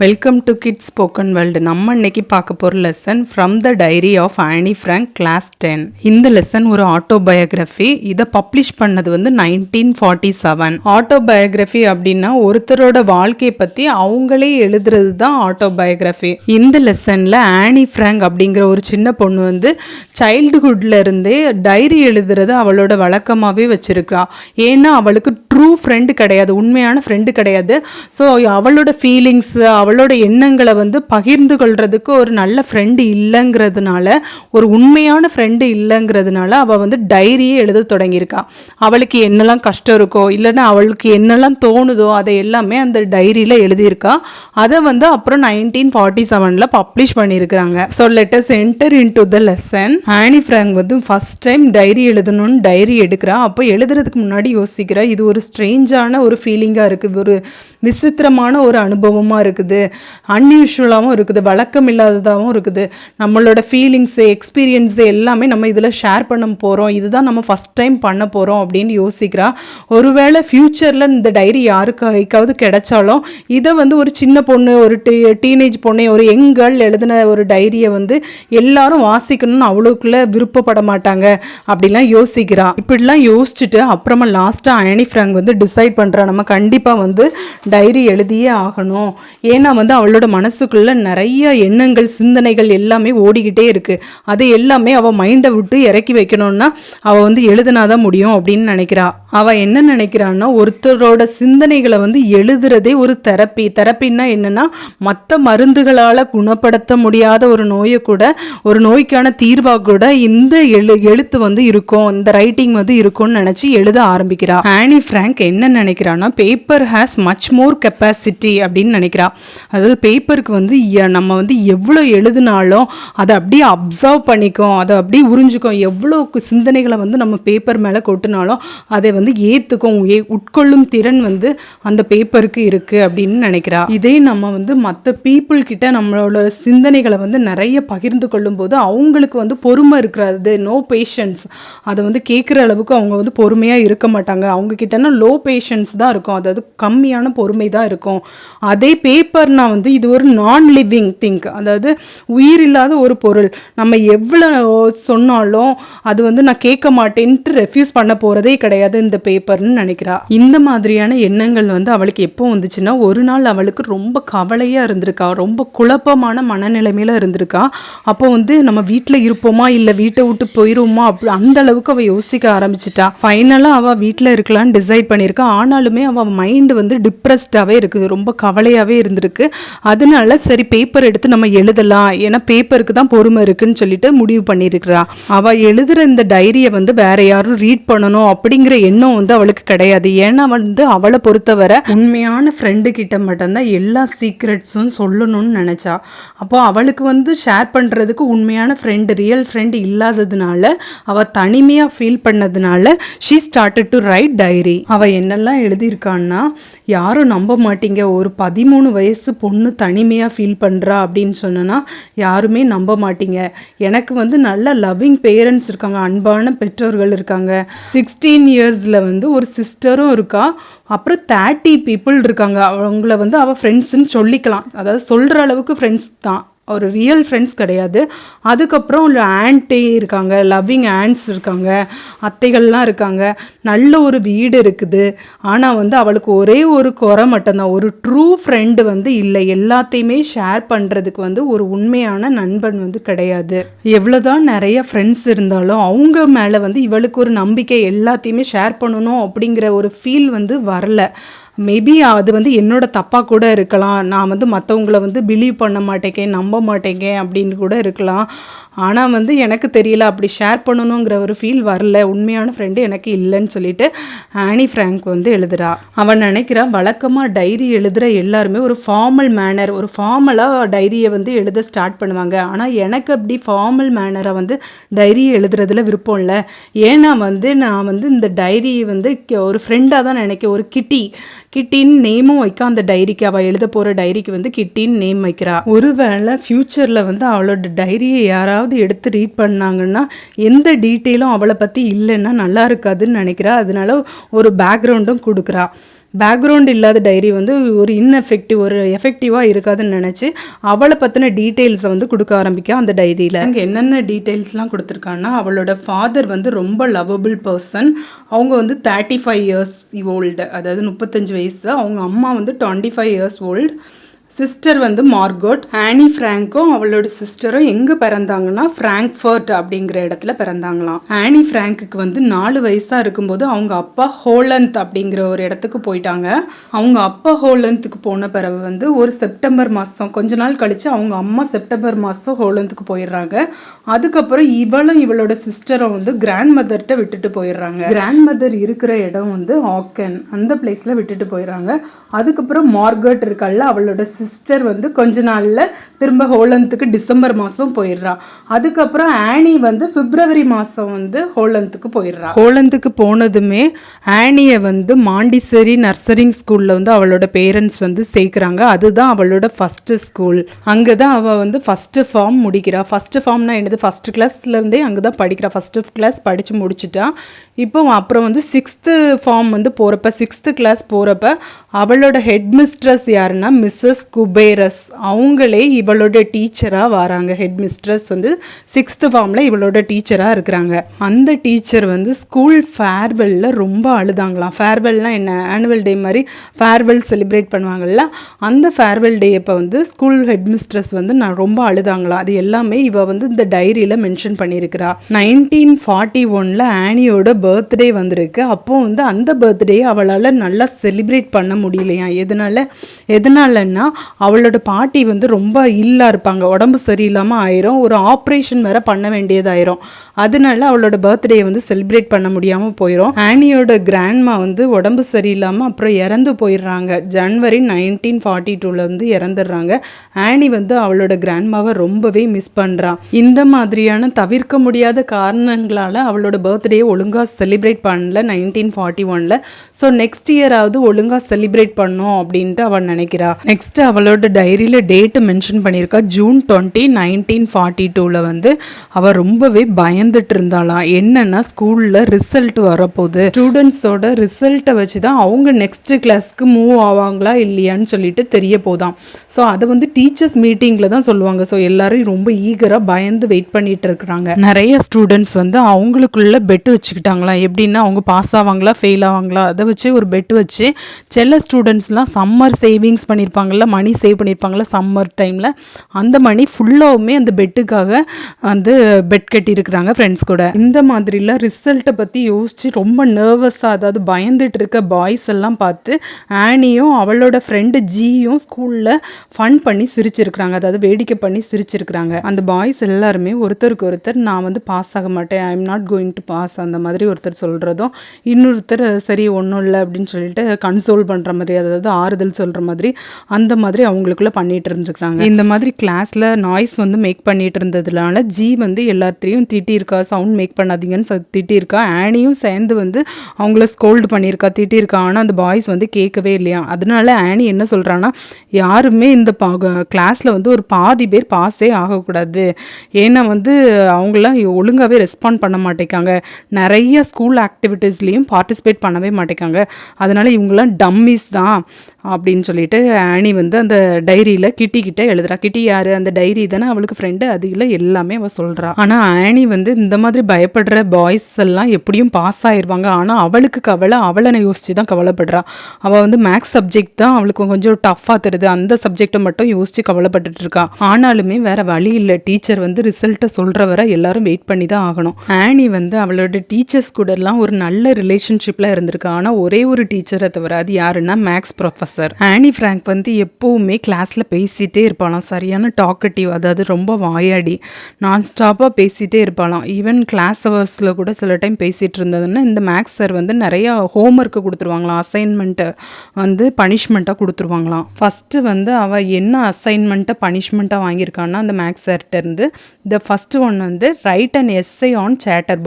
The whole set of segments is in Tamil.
Welcome to kids spoken world. நம்ம இன்னைக்கு பார்க்க போகிற lesson from the diary of Anne Frank class 10. இந்த லெசன் ஒரு ஆட்டோபயோகிராஃபி. இதை பப்ளிஷ் பண்ணது வந்து 1947. ஆட்டோபயோகிராஃபி அப்படின்னா ஒருத்தரோட வாழ்க்கையை பற்றி அவங்களே எழுதுறது தான் ஆட்டோபயோகிராஃபி. இந்த லெசனில் ஆனி ஃப்ராங்க் அப்படிங்கிற ஒரு சின்ன பொண்ணு வந்து சைல்டுஹுட்ல இருந்தே டைரி எழுதுறது அவளோட வழக்கமாகவே வச்சிருக்கா. ஏன்னா அவளுக்கு ட்ரூ ஃப்ரெண்டு கிடையாது, உண்மையான ஃப்ரெண்டு கிடையாது. ஸோ அவளோட ஃபீலிங்ஸ், அவளோட எண்ணங்களை வந்து பகிர்ந்து கொள்றதுக்கு ஒரு நல்ல ஃப்ரெண்டு இல்லைங்கிறதுனால, ஒரு உண்மையான ஃப்ரெண்டு இல்லைங்கிறதுனால அவள் வந்து டைரியே எழுத தொடங்கியிருக்கா. அவளுக்கு என்னெல்லாம் கஷ்டம் இருக்கோ இல்லைன்னா அவளுக்கு என்னெல்லாம் தோணுதோ அதை எல்லாமே அந்த டைரியில் எழுதியிருக்கா. அதை வந்து அப்புறம் 1947 பப்ளிஷ் பண்ணியிருக்கிறாங்க. So let us enter into the lesson. Anne Frank வந்து ஃபர்ஸ்ட் டைம் டைரி எழுதணும்னு டைரி எடுக்கிறா. அப்போ எழுதுறதுக்கு முன்னாடி யோசிக்கிறா, இது ஒரு ஸ்ட்ரேஞ்சான ஒரு ஃபீலிங்காக இருக்குது, ஒரு விசித்திரமான ஒரு அனுபவமாக இருக்குது, அன்யூஷுவலாகவும் இருக்குது, வழக்கம் இல்லாததாகவும் இருக்குது. நம்மளோட ஃபீலிங்ஸு, எக்ஸ்பீரியன்ஸு எல்லாமே நம்ம இதில் ஷேர் பண்ண போகிறோம், இதுதான் நம்ம ஃபஸ்ட் டைம் பண்ண போகிறோம் அப்படின்னு யோசிக்கிறா. ஒருவேளை ஃப்யூச்சரில் இந்த டைரி யாருக்காவது கிடைச்சாலும் இதை வந்து ஒரு சின்ன பொண்ணு, ஒரு டீனேஜ் பொண்ணு, ஒரு யங் கேர்ள் எழுதின ஒரு டைரியை வந்து எல்லாரும் வாசிக்கணும்னு அவ்வளோக்குள்ள விருப்பப்பட மாட்டாங்க அப்படிலாம் யோசிக்கிறா. இப்படிலாம் யோசிச்சுட்டு அப்புறமா லாஸ்ட்டாக ஆனி ஃப்ராங்க் வந்து டிசைட் பண்ணுறா, நம்ம கண்டிப்பாக வந்து டைரி எழுதியே ஆகணும். ஏன்னா வந்து அவளோட மனசுக்குள்ள நிறைய எண்ணங்கள், சிந்தனைகள் எல்லாமே ஓடிக்கிட்டே இருக்குது. அது எல்லாமே அவள் மைண்டை விட்டு இறக்கி வைக்கணும்னா அவள் வந்து எழுதினாதான் முடியும் அப்படின்னு நினைக்கிறா. அவள் என்ன நினைக்கிறான்னா, ஒருத்தரோட சிந்தனைகளை வந்து எழுதுறதே ஒரு தெரப்பின்னா என்னன்னா, மற்ற மருந்துகளால் குணப்படுத்த முடியாத ஒரு நோயை கூட, ஒரு நோய்க்கான தீர்வாக கூட இந்த எழுத்து வந்து இருக்கும், இந்த ரைட்டிங் வந்து இருக்கும்னு நினச்சி எழுத ஆரம்பிக்கிறா. ஆனி ஃப்ராங்க் என்ன நினைக்கிறான்னா, paper has much more capacity அப்படின்னு நினைக்கிறா. அதாவது பேப்பருக்கு வந்து நம்ம வந்து எவ்வளோ எழுதினாலும் அதை அப்படியே அப்சர்வ் பண்ணிக்கும், அதை அப்படியே உறிஞ்சிக்கும். எவ்வளோ சிந்தனைகளை வந்து நம்ம பேப்பர் மேலே கொட்டினாலும் அதை வந்து ஏற்றுக்கும், உட்கொள்ளும் திறன் வந்து அந்த பேப்பருக்கு இருக்குது அப்படின்னு நினைக்கிறா. இதே நம்ம வந்து மற்ற பீப்புள் கிட்ட நம்மளோட சிந்தனைகளை வந்து நிறைய பகிர்ந்து கொள்ளும் போது அவங்களுக்கு வந்து பொறுமை இருக்கிறது, நோ பேஷன்ஸ். அதை வந்து கேட்குற அளவுக்கு அவங்க வந்து பொறுமையாக இருக்க மாட்டாங்க. அவங்க கிட்டனா லோ பேஷன்ஸ் தான் இருக்கும், அதாவது கம்மியான பொறுமை தான் இருக்கும். அதே பேப்பர்னா வந்து இது ஒரு நான் லிவிங் திங்க், அதாவது உயிர் இல்லாத ஒரு பொருள். நம்ம எவ்வளோ சொன்னாலும் அது வந்து நான் கேட்க மாட்டேன்ட்டு ரெஃப்யூஸ் பண்ண போகிறதே கிடையாது இந்த பேப்பர்னு நினைக்கிறா. இந்த மாதிரியான எண்ணங்கள் வந்து அவளுக்கு எப்போ வந்துச்சுன்னா, ஒரு நாள் அவளுக்கு ரொம்ப கவலையாக இருந்திருக்கா, ரொம்ப குழப்பமான மனநிலைமையில் இருந்திருக்கா. அப்போ வந்து நம்ம வீட்டில் இருப்போமா இல்லை வீட்டை விட்டு போயிடுவோமா அப்படி அந்த அளவுக்கு அவள் யோசிக்க ஆரம்பிச்சிட்டா. ஃபைனலாக அவள் வீட்டில் இருக்கலான்னு டிசைட் பண்ணியிருக்கா. ஆனாலுமே அவள் மைண்டு வந்து டிப்ரெஸ்டாகவே இருக்குது, ரொம்ப கவலையாகவே இருந்திருக்கு. அதனால சரி பேப்பர் எடுத்து நம்ம எழுதலாம், ஏன்னா பேப்பருக்கு தான் பொறுமை இருக்குன்னு சொல்லிட்டு முடிவு பண்ணியிருக்கிறா. அவள் எழுதுகிற இந்த டைரியை வந்து வேற யாரும் ரீட் பண்ணணும் அப்படிங்கிற எண்ணம் வந்து அவளுக்கு கிடையாது. ஏன்னா வந்து அவளை பொறுத்தவரை உண்மையான ஃப்ரெண்டு கிட்ட மட்டும்தான் எல்லா சீக்ரெட்ஸும் சொல்லணும்னு நினச்சா. அப்போ அவளுக்கு வந்து ஷேர் பண்ணுறதுக்கு உண்மையான ஃப்ரெண்டு, ரியல் ஃப்ரெண்டு இல்லாததுனால, அவள் தனிமையாக ஃபீல் பண்ணதுனால she started to write diary. அவள் என்னெல்லாம் எழுதியிருக்கான்னா, யாரும் நம்ப மாட்டீங்க, ஒரு 13 வயசு பொண்ணு தனிமையாக ஃபீல் பண்ணுறா அப்படின்னு சொன்னா யாருமே நம்ப மாட்டீங்க. எனக்கு வந்து நல்ல லவ்விங் பேரண்ட்ஸ் இருக்காங்க, அன்பான பெற்றோர்கள் இருக்காங்க. 16 இயர்ஸில் வந்து ஒரு சிஸ்டரும் இருக்கா. அப்புறம் 30 பீப்புள் இருக்காங்க. அவங்கள வந்து அவள் ஃப்ரெண்ட்ஸுன்னு சொல்லிக்கலாம், அதாவது சொல்கிற அளவுக்கு ஃப்ரெண்ட்ஸ் தான், ஒரு ரியல் ஃப்ரெண்ட்ஸ் கிடையாது. அதுக்கப்புறம் ஒரு ஆன்ட்டி இருக்காங்க, லவ்விங் ஆன்ட்ஸ் இருக்காங்க, அத்தைகள்லாம் இருக்காங்க, நல்ல ஒரு வீடு இருக்குது. ஆனால் வந்து அவளுக்கு ஒரே ஒரு குறை மட்டும்தான், ஒரு ட்ரூ ஃப்ரெண்டு வந்து இல்லை. எல்லாத்தையுமே ஷேர் பண்ணுறதுக்கு வந்து ஒரு உண்மையான நண்பன் வந்து கிடையாது. எவ்வளோதான் நிறைய ஃப்ரெண்ட்ஸ் இருந்தாலும் அவங்க மேலே வந்து இவளுக்கு ஒரு நம்பிக்கை, எல்லாத்தையுமே ஷேர் பண்ணணும் அப்படிங்கிற ஒரு ஃபீல் வந்து வரல. மேபி அது வந்து என்னோட தப்பாக கூட இருக்கலாம், நான் வந்து மற்றவங்கள வந்து பிலீவ் பண்ண மாட்டேங்க, நம்ப மாட்டேங்க அப்படின்னு கூட இருக்கலாம். ஆனால் வந்து எனக்கு தெரியல, அப்படி ஷேர் பண்ணணுங்கிற ஒரு ஃபீல் வரல, உண்மையான ஃப்ரெண்டு எனக்கு இல்லைன்னு சொல்லிட்டு ஆனி ஃப்ராங்க் வந்து எழுதுகிறா. அவன் நினைக்கிறா, வழக்கமாக டைரி எழுதுகிற எல்லாருமே ஒரு ஃபார்மல் மேனர், ஒரு ஃபார்மலாக டைரியை வந்து எழுத ஸ்டார்ட் பண்ணுவாங்க. ஆனால் எனக்கு அப்படி ஃபார்மல் மேனரை வந்து டைரியை எழுதுறதுல விருப்பம் இல்லை. ஏன்னா வந்து நான் வந்து இந்த டைரியை வந்து ஒரு ஃப்ரெண்டாக தான் நினைக்க, ஒரு கிட்டின்னு நேமும் வைக்க அந்த டைரிக்கு, அவள் எழுத போகிற டைரிக்கு வந்து கிட்டின்னு நேம் வைக்கிறா. ஒருவேளை ஃப்யூச்சரில் வந்து அவளோட டைரியை யாராவது எடுத்து ரீட் பண்ணாங்கன்னா எந்த டீட்டெயிலும் அவளை பற்றி இல்லைன்னா நல்லா இருக்காதுன்னு நினைக்கிறா. அதனால ஒரு பேக்ரவுண்டும் கொடுக்குறா. பேக்ரவுண்ட் இல்லாத டைரி வந்து ஒரு ஒரு எஃபெக்டிவாக இருக்காதுன்னு நினச்சி அவளை பற்றின டீட்டெயில்ஸை வந்து கொடுக்க ஆரம்பிக்க அந்த டைரியில் அங்கே என்னென்ன டீட்டெயில்ஸ்லாம் கொடுத்துருக்காங்கன்னா அவளோட ஃபாதர் வந்து ரொம்ப லவபிள் பர்சன். அவங்க வந்து 35 இயர்ஸ் ஓல்டு, அதாவது 35 வயசு. அவங்க அம்மா வந்து 25 இயர்ஸ் ஓல்டு. சிஸ்டர் வந்து மார்கோட். ஆனி ஃப்ராங்க்கும் அவளோட சிஸ்டரும் எங்கே பிறந்தாங்கன்னா ஃப்ராங்க்ஃபர்ட் அப்படிங்கிற இடத்துல பிறந்தாங்களாம். ஆனி ஃப்ராங்க்குக்கு வந்து 4 வயசாக இருக்கும்போது அவங்க அப்பா ஹோலந்த் அப்படிங்கிற ஒரு இடத்துக்கு போயிட்டாங்க. அவங்க அப்பா ஹோலந்துக்கு போன பிறகு வந்து ஒரு செப்டம்பர் மாதம் கொஞ்ச நாள் கழித்து அவங்க அம்மா செப்டம்பர் மாதம் ஹோலந்துக்கு போயிடுறாங்க. அதுக்கப்புறம் இவளோட சிஸ்டரும் வந்து கிராண்ட் மதர்கிட்ட விட்டுட்டு போயிடுறாங்க. கிராண்ட் மதர் இருக்கிற இடம் வந்து ஆக்கன், அந்த பிளேஸில் விட்டுட்டு போயிடுறாங்க. அதுக்கப்புறம் மார்கட் இருக்கல்ல, அவளோட சிஸ்டர் வந்து கொஞ்ச நாளில் திரும்ப ஹோலந்துக்கு டிசம்பர் மாதம் போயிடுறா. அதுக்கப்புறம் ஆனி வந்து பிப்ரவரி மாதம் வந்து ஹோலந்துக்கு போயிடுறா. ஹோலந்துக்கு போனதுமே ஆனியை வந்து மாண்டிசரி நர்சரிங் ஸ்கூலில் வந்து அவளோட பேரண்ட்ஸ் வந்து சேர்க்குறாங்க. அதுதான் அவளோட ஃபஸ்ட்டு ஸ்கூல். அங்கே தான் அவள் வந்து ஃபஸ்ட்டு ஃபார்ம் முடிக்கிறா. ஃபஸ்ட்டு ஃபார்ம்னா என்னது, ஃபஸ்ட்டு கிளாஸ்லேருந்தே அங்கே தான் படிக்கிறா. ஃபஸ்ட்டு கிளாஸ் படித்து முடிச்சுட்டா. இப்போ அப்புறம் வந்து 6th ஃபார்ம் வந்து போகிறப்ப 6th கிளாஸ் போகிறப்ப அவளோட ஹெட் மிஸ்ட்ரஸ் யாருன்னா மிஸ்ஸஸ் குபேரஸ். அவங்களே இவளோட டீச்சராக வராங்க. ஹெட் மிஸ்ட்ரஸ் வந்து 6th ஃபார்மில் இவளோட டீச்சராக இருக்கிறாங்க. அந்த டீச்சர் வந்து ஸ்கூல் ஃபேர்வெல்லில் ரொம்ப அழுதாங்களாம். ஃபேர்வெல்னால் என்ன, ஆனுவல் டே மாதிரி ஃபேர்வெல் செலிப்ரேட் பண்ணுவாங்கள்ல, அந்த ஃபேர்வெல் டே அப்போ வந்து ஸ்கூல் ஹெட் மிஸ்ட்ரஸ் வந்து நான் ரொம்ப அழுதாங்களாம். அது எல்லாமே இவள் வந்து இந்த டைரியில் மென்ஷன் பண்ணியிருக்கிறா. 1941 ஆனியோட பர்த்டே வந்திருக்கு. அப்போ வந்து அந்த பர்த்டே அவளால் நல்லா செலிப்ரேட் பண்ண முடியலையா. எதனாலன்னா அவளோட பாட்டி வந்து ரொம்ப இல்லா இருப்பாங்க, உடம்பு சரியில்லாமல் ஆயிரும், ஒரு ஆப்ரேஷன் வேற பண்ண வேண்டியதாயிரும். அதனால அவளோட பர்த்டே வந்து செலிப்ரேட் பண்ண முடியாமல் போயிடும். ஆனியோட கிராண்ட்மா வந்து உடம்பு சரியில்லாமல் அப்புறம் இறந்து போயிடுறாங்க. ஜனவரி 1942 வந்து இறந்துடுறாங்க. ஆனி வந்து அவளோட கிராண்ட்மாவை ரொம்பவே மிஸ் பண்ணுறான். இந்த மாதிரியான தவிர்க்க முடியாத காரணங்களால் அவளோட பர்த்டே ஒழுங்காக செலிப்ரேட் பண்ணல 1941. ஸோ நெக்ஸ்ட் இயராவது ஒழுங்காக செலிப்ரேட் பண்ணோம் அப்படின்ட்டு அவள் நினைக்கிறா. நெக்ஸ்ட் அவளோட டைரியில் டேட்டு மென்ஷன் பண்ணியிருக்கா. ஜூன் 20, 1942 வந்து அவள் ரொம்பவே பயந்துட்டு இருந்தாலாம். என்னன்னா ஸ்கூலில் ரிசல்ட் வரப்போகுது, ஸ்டூடெண்ட்ஸோட ரிசல்ட்டை வச்சு தான் அவங்க நெக்ஸ்ட் கிளாஸ்க்கு மூவ் ஆவாங்களா இல்லையான்னு சொல்லிட்டு தெரிய போதாம். ஸோ அதை வந்து டீச்சர்ஸ் மீட்டிங்கில் தான் சொல்லுவாங்க. ஸோ எல்லாரும் ரொம்ப ஈகராக பயந்து வெயிட் பண்ணிட்டு இருக்கிறாங்க. நிறைய ஸ்டூடெண்ட்ஸ் வந்து அவங்களுக்குள்ள பெட்டு வச்சுக்கிட்டாங்களாம். எப்படின்னா அவங்க பாஸ் ஆவாங்களா ஃபெயில் ஆவாங்களா அதை வச்சு ஒரு பெட்டு வச்சு, சில ஸ்டூடெண்ட்ஸ்லாம் சம்மர் சேவிங்ஸ் பண்ணியிருப்பாங்கள்ல, மணி சேவ் பண்ணியிருப்பாங்கள்ல சம்மர் டைமில், அந்த மணி ஃபுல்லாகவுமே அந்த பெட்டுக்காக வந்து பெட் கட்டியிருக்கிறாங்க ஃப்ரெண்ட்ஸ் கூட. இந்த மாதிரிலாம் ரிசல்ட்டை பற்றி யோசித்து ரொம்ப நர்வஸாக, அதாவது பயந்துட்டு இருக்க பாய்ஸ் எல்லாம் பார்த்து ஆனியும் அவளோட ஃப்ரெண்டு ஜியும் ஸ்கூலில் ஃபன் பண்ணி சிரிச்சிருக்கிறாங்க, அதாவது வேடிக்கை பண்ணி சிரிச்சிருக்கிறாங்க. அந்த பாய்ஸ் எல்லாருமே ஒருத்தருக்கு ஒருத்தர் நான் வந்து பாஸ் ஆக மாட்டேன், I am not going to pass அந்த மாதிரி ஒருத்தர் சொல்கிறதும், இன்னொருத்தர் சரி ஒன்றும் இல்லை அப்படின்னு சொல்லிட்டு கன்சோல் பண்ணுற மாதிரி, அதாவது ஆறுதல் சொல்கிற மாதிரி, அந்த மாதிரி அவங்களுக்குள்ள பண்ணிட்டு இருந்துருக்காங்க. இந்த மாதிரி கிளாஸில் நாய்ஸ் வந்து மேக் பண்ணிட்டு இருந்ததுனால ஜி வந்து எல்லாத்தையும் திட்டியிருக்கா, சவுண்ட் மேக் பண்ணாதீங்கன்னு திட்டியிருக்கா. ஆனியும் சேர்ந்து வந்து அவங்கள ஸ்கோல்டு பண்ணியிருக்கா, திட்டியிருக்கா. ஆனால் அந்த பாய்ஸ் வந்து கேட்கவே இல்லையா. அதனால ஆனி என்ன சொல்கிறான்னா, யாருமே இந்த கிளாஸில் வந்து ஒரு பாதி பேர் பாஸே ஆகக்கூடாது, ஏன்னா வந்து அவங்களாம் ஒழுங்காகவே ரெஸ்பாண்ட் பண்ண மாட்டேங்காங்க, நிறைய ஸ்கூல் ஆக்டிவிட்டீஸ்லேயும் பார்ட்டிசிபேட் பண்ணவே மாட்டேங்காங்க, அதனால் இவங்களாம் டம்மிஸ் தான் அப்படின்னு சொல்லிட்டு ஆனி வந்து அந்த டைரியில் கிட்ட எழுதுறா. கிட்டி யார், அந்த டைரி தானே அவளுக்கு ஃப்ரெண்டு, அது இல்லை எல்லாமே அவள் சொல்கிறா. ஆனால் ஆனி வந்து இந்த மாதிரி பயப்படுற பாய்ஸ் எல்லாம் எப்படியும் பாஸ் ஆயிடுவாங்க, ஆனால் அவளுக்கு கவலை, அவளை யோசித்து தான் கவலைப்படுறா. அவள் வந்து மேக்ஸ் சப்ஜெக்ட் தான் அவளுக்கு கொஞ்சம் டஃப்பாக தருது, அந்த சப்ஜெக்டை மட்டும் யோசித்து கவலைப்பட்டுட்டு இருக்கா. ஆனாலுமே வேற வழி இல்லை, டீச்சர் வந்து ரிசல்ட்டை சொல்கிற வரை எல்லாரும் வெயிட் பண்ணி தான் ஆகணும். ஆனி வந்து அவளோட டீச்சர்ஸ் கூட எல்லாம் ஒரு நல்ல ரிலேஷன்ஷிப்பில் இருந்திருக்கா. ஆனால் ஒரே ஒரு டீச்சரை தவிர, அது யாருன்னா மேக்ஸ் ப்ரொஃபஸர். ஆனி ஃப்ராங்க் வந்து எப்போவுமே கிளாஸில் பேசிகிட்டே இருப்பாளாம், சரியான டாக்கட்டிவ், அதாவது ரொம்ப வாயாடி நான் ஸ்டாப்பாக பேசிகிட்டே இருப்பாளாம். ஈவன் கிளாஸ் ஹவர்ஸில் கூட சில டைம் பேசிகிட்டு இருந்ததுன்னா இந்த மேக்ஸ் சார் வந்து நிறையா ஹோம்ஒர்க்கு கொடுத்துருவாங்களாம், அசைன்மெண்ட்டை வந்து பனிஷ்மெண்ட்டாக கொடுத்துருவாங்களாம். ஃபஸ்ட்டு வந்து அவள் என்ன அசைன்மெண்ட்டை பனிஷ்மெண்ட்டாக வாங்கியிருக்கான்னா அந்த மேக்ஸ் சார்கிட்ட இருந்து, த ஃபஸ்ட்டு ஒன் வந்து right and essay on chatter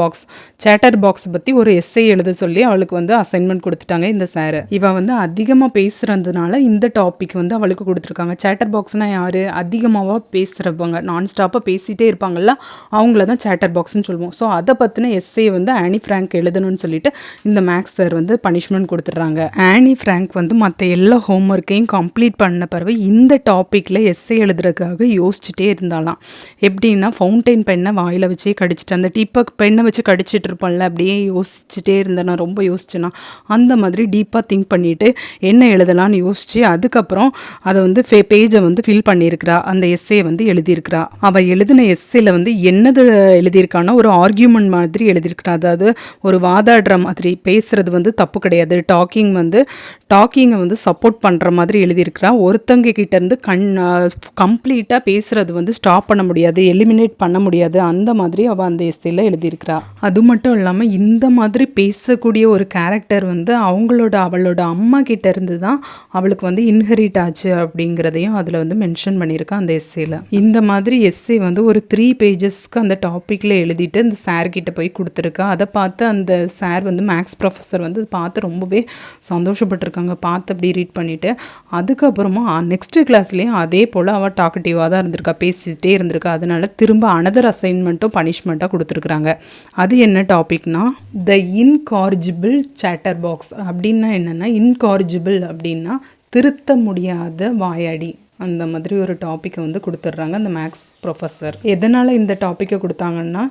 box பற்றி ஒரு எஸ்ஸே எழுத சொல்லி அவளுக்கு வந்து அசைன்மெண்ட் கொடுத்துட்டாங்க இந்த சார். இவள் வந்து அதிகமாக பேசுகிற பண்ணதுனால இந்த டாபிக் வந்து அவளுக்கு கொடுத்துருக்காங்க. சேட்டர் பாக்ஸ்னால் யார்? அதிகமாக பேசுகிறவங்க, நான் ஸ்டாப்பாக பேசிகிட்டே இருப்பாங்கள்ல, அவங்கள தான் சேட்டர் பாக்ஸ்னு சொல்லுவோம். ஸோ அதை பற்றின எஸ்ஸே வந்து ஆனி ஃப்ராங்க் எழுதணும்னு சொல்லிட்டு இந்த மேக்ஸ் சார் வந்து பனிஷ்மெண்ட் கொடுத்துட்றாங்க. ஆனி ஃப்ராங்க் வந்து மற்ற எல்லா ஹோம்ஒர்க்கையும் கம்ப்ளீட் பண்ண பிறகு இந்த டாப்பிக்கில் எஸ்ஸே எழுதுறதுக்காக யோசிச்சுட்டே இருந்தாலாம். எப்படின்னா ஃபவுண்டைன் பெண்ணை வாயில் வச்சே கடிச்சிட்டு, அந்த டீப்பாக பெண்ணை வச்சு கடிச்சிட்டு இருப்போம்ல, அப்படியே யோசிச்சுட்டே இருந்தேன். நான் ரொம்ப யோசிச்சேன்னா அந்த மாதிரி டீப்பாக திங்க் பண்ணிவிட்டு என்ன எழுதலான்னு யோசிச்சு அதுக்கப்புறம் அதை வந்து பேஜை வந்து ஃபில் பண்ணியிருக்கிறா. அந்த எஸ்ஸே வந்து எழுதியிருக்கிறா. அவள் எழுதின எஸ்ஸேல வந்து என்னது எழுதியிருக்கான்னா ஒரு ஆர்கியூமெண்ட் மாதிரி எழுதியிருக்கிறா. அதாவது ஒரு வாதாடுற மாதிரி, பேசுறது வந்து தப்பு கிடையாது, டாக்கிங்கை வந்து சப்போர்ட் பண்ணுற மாதிரி எழுதியிருக்கிறா. ஒருத்தங்க கிட்டேருந்து கம்ப்ளீட்டாக பேசுகிறது வந்து ஸ்டாப் பண்ண முடியாது, எலிமினேட் பண்ண முடியாது, அந்த மாதிரி அவள் அந்த எஸ்ஸேல எழுதியிருக்கிறா. அது மட்டும் இல்லாமல் இந்த மாதிரி பேசக்கூடிய ஒரு கேரக்டர் வந்து அவளோட அம்மா கிட்ட இருந்து தான் அவளுக்கு வந்து இன்ஹெரிட் ஆச்சு அப்படிங்கிறதையும் அதில் வந்து மென்ஷன் பண்ணியிருக்கா அந்த எஸ்ஸேல. இந்த மாதிரி எஸ்ஸே வந்து ஒரு 3 பேஜஸ்க்கு அந்த டாப்பிக்கில் எழுதிட்டு இந்த சார்கிட்ட போய் கொடுத்துருக்கா. அதை பார்த்து அந்த சார் வந்து மேக்ஸ் ப்ரொஃபஸர் வந்து பார்த்து ரொம்பவே சந்தோஷப்பட்டிருக்காங்க. பார்த்து அப்படி ரீட் பண்ணிவிட்டு அதுக்கப்புறமா நெக்ஸ்ட்டு கிளாஸ்லேயும் அதே போல் அவள் டாக்கட்டிவாக தான் இருந்திருக்கா, பேசிகிட்டே இருந்திருக்கா. அதனால திரும்ப அனதர் அசைன்மெண்ட்டும் பனிஷ்மெண்ட்டாக கொடுத்துருக்குறாங்க. அது என்ன டாபிக்னா த இன்கார்ஜிபிள் சேட்டர் பாக்ஸ். அப்படின்னா என்னென்னா, இன்கார்ஜிபிள் அப்படின்னா திருத்த முடியாத வாயாடி, அந்த மாதிரி ஒரு டாப்பிக்கை வந்து கொடுத்துட்றாங்க அந்த மேக்ஸ் ப்ரொஃபஸர். எதனால் இந்த டாப்பிக்கை கொடுத்தாங்கன்னா,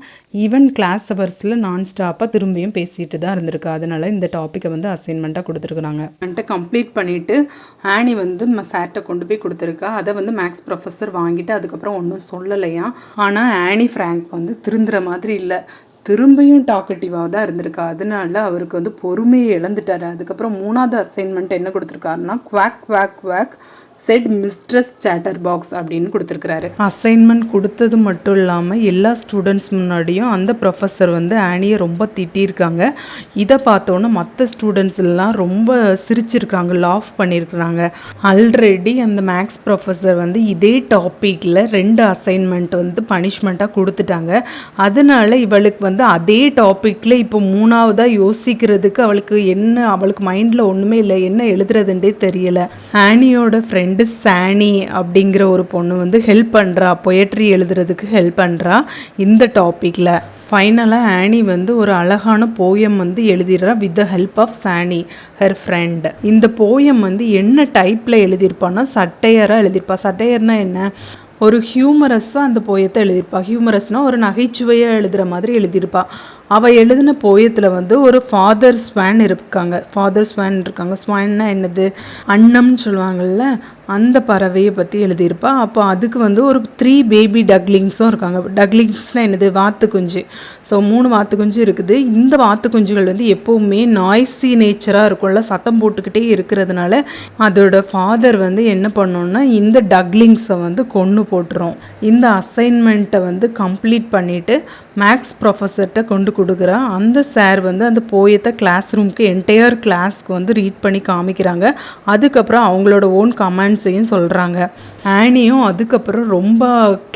ஈவன் கிளாஸ் ஹவர்ஸில் நான் ஸ்டாப்பாக திரும்பியும் பேசிகிட்டு தான் இருந்திருக்கா. அதனால் இந்த டாப்பிக்கை வந்து அசைன்மெண்ட்டாக கொடுத்துருக்குறாங்க. கம்ப்ளீட் பண்ணிவிட்டு ஆனி வந்து சார்கிட்ட கொண்டு போய் கொடுத்துருக்கா. அதை வந்து மேக்ஸ் ப்ரொஃபஸர் வாங்கிட்டு அதுக்கப்புறம் ஒன்றும் சொல்லலையா. ஆனால் ஆனி ஃப்ராங்க் வந்து திருந்துற மாதிரி இல்லை, திரும்பியும் டாக்கட்டிவாக தான் இருந்திருக்கா. அதனால அவருக்கு வந்து பொறுமையை இழந்துட்டார். அதுக்கப்புறம் 3வது அசைன்மெண்ட் என்ன கொடுத்துருக்காருன்னா, quack quack quack said mistress chatter box அப்படின்னு கொடுத்துருக்கிறாரு. அசைன்மெண்ட் கொடுத்தது மட்டும் இல்லாமல் எல்லா ஸ்டூடெண்ட்ஸ் முன்னாடியும் அந்த ப்ரொஃபஸர் வந்து ஆனியை ரொம்ப திட்டியிருக்காங்க. இதை பார்த்தோன்னே மற்ற ஸ்டூடெண்ட்ஸ் எல்லாம் ரொம்ப சிரிச்சிருக்காங்க, லாஃப் பண்ணியிருக்கிறாங்க. ஆல்ரெடி அந்த மேக்ஸ் ப்ரொஃபஸர் வந்து இதே டாப்பிக்கில் 2 அசைன்மெண்ட் வந்து பனிஷ்மெண்ட்டாக கொடுத்துட்டாங்க. அதனால இவளுக்கு வந்து அதே டாப்பிக்கில் இப்போ 3வதாக யோசிக்கிறதுக்கு அவளுக்கு மைண்டில் ஒன்றுமே இல்லை, என்ன எழுதுறதுன்றே தெரியலை. ஆனியோட ஃப்ரெண்ட் சானி அப்படிங்கிற ஒரு பொண்ணு வந்து ஹெல்ப் பண்ணுறா, பொயட்ரி எழுதுறதுக்கு ஹெல்ப் பண்ணுறா இந்த டாப்பிக்கில். ஃபைனலாக ஆனி வந்து ஒரு அழகான போயம் வந்து எழுதிடுறா வித் த ஹெல்ப் ஆஃப் சானி ஹர் ஃப்ரெண்ட். இந்த போயம் வந்து என்ன டைப்பில் எழுதியிருப்பான்னா சட்டையராக எழுதியிருப்பா. சட்டையர்னா என்ன, ஒரு ஹியூமரஸாக அந்த போயத்தை எழுதியிருப்பா. ஹியூமரஸ்னால் ஒரு நகைச்சுவையாக எழுதுகிற மாதிரி எழுதியிருப்பா. அவள் எழுதின போயத்தில் வந்து ஒரு ஃபாதர் ஸ்வான் இருக்காங்க. ஸ்வான்னா என்னது, அன்னம்னு சொல்லுவாங்கள்ல, அந்த பறவையை பற்றி எழுதியிருப்பா. அப்போ அதுக்கு வந்து ஒரு 3 பேபி டக்லிங்ஸும் இருக்காங்க. டக்லிங்ஸ்னால் என்னது, வாத்துக்குஞ்சு. ஸோ 3 வாத்துக்குஞ்சு இருக்குது. இந்த வாத்துக்குஞ்சுகள் வந்து எப்போவுமே நாய்ஸி நேச்சராக இருக்கும்ல, சத்தம் போட்டுக்கிட்டே இருக்கிறதுனால அதோட ஃபாதர் வந்து என்ன பண்ணோன்னா இந்த டக்லிங்ஸை வந்து கொன்று போட்டுரும். இந்த அசைன்மெண்ட்டை வந்து கம்ப்ளீட் பண்ணிவிட்டு மேக்ஸ் ப்ரொஃபஸர்கிட்ட கொண்டு கொடுக்குறா. அந்த சார் வந்து அந்த போயத்தை கிளாஸ் ரூமுக்கு என்டையர் கிளாஸ்க்கு வந்து ரீட் பண்ணி காமிக்கிறாங்க. அதுக்கப்புறம் அவங்களோட ஓன் கமெண்ட்ஸையும் சொல்கிறாங்க. ஆனியும் அதுக்கப்புறம் ரொம்ப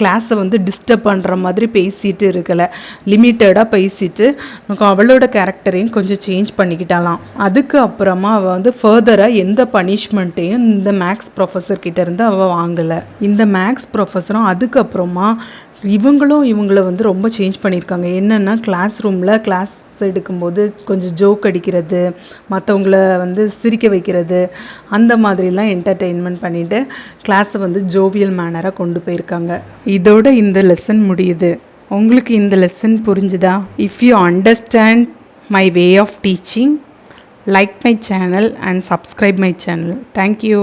கிளாஸை வந்து டிஸ்டர்ப் பண்ணுற மாதிரி பேசிகிட்டு இருக்கலை, லிமிட்டடாக பேசிட்டு அவளோட கேரக்டரையும் கொஞ்சம் சேஞ்ச் பண்ணிக்கிட்டாலாம். அதுக்கு அப்புறமா அவள் வந்து ஃபர்தராக எந்த பனிஷ்மெண்ட்டையும் இந்த மேக்ஸ் ப்ரொஃபஸர்கிட்ட இருந்து அவள் வாங்கலை. இந்த மேக்ஸ் ப்ரொஃபஸரும் அதுக்கப்புறமா இவங்கள வந்து ரொம்ப சேஞ்ச் பண்ணியிருக்காங்க. என்னென்னா, கிளாஸ் ரூமில் கிளாஸ் எடுக்கும்போது கொஞ்சம் ஜோக் அடிக்கிறது, மற்றவங்கள வந்து சிரிக்க வைக்கிறது, அந்த மாதிரிலாம் என்டர்டெயின்மெண்ட் பண்ணிவிட்டு கிளாஸை வந்து ஜோவியல் மேனராக கொண்டு போயிருக்காங்க. இதோட இந்த லெசன் முடியுது. உங்களுக்கு இந்த லெசன் புரிஞ்சுதா? If you understand my way of teaching, like my channel and subscribe my channel. Thank you.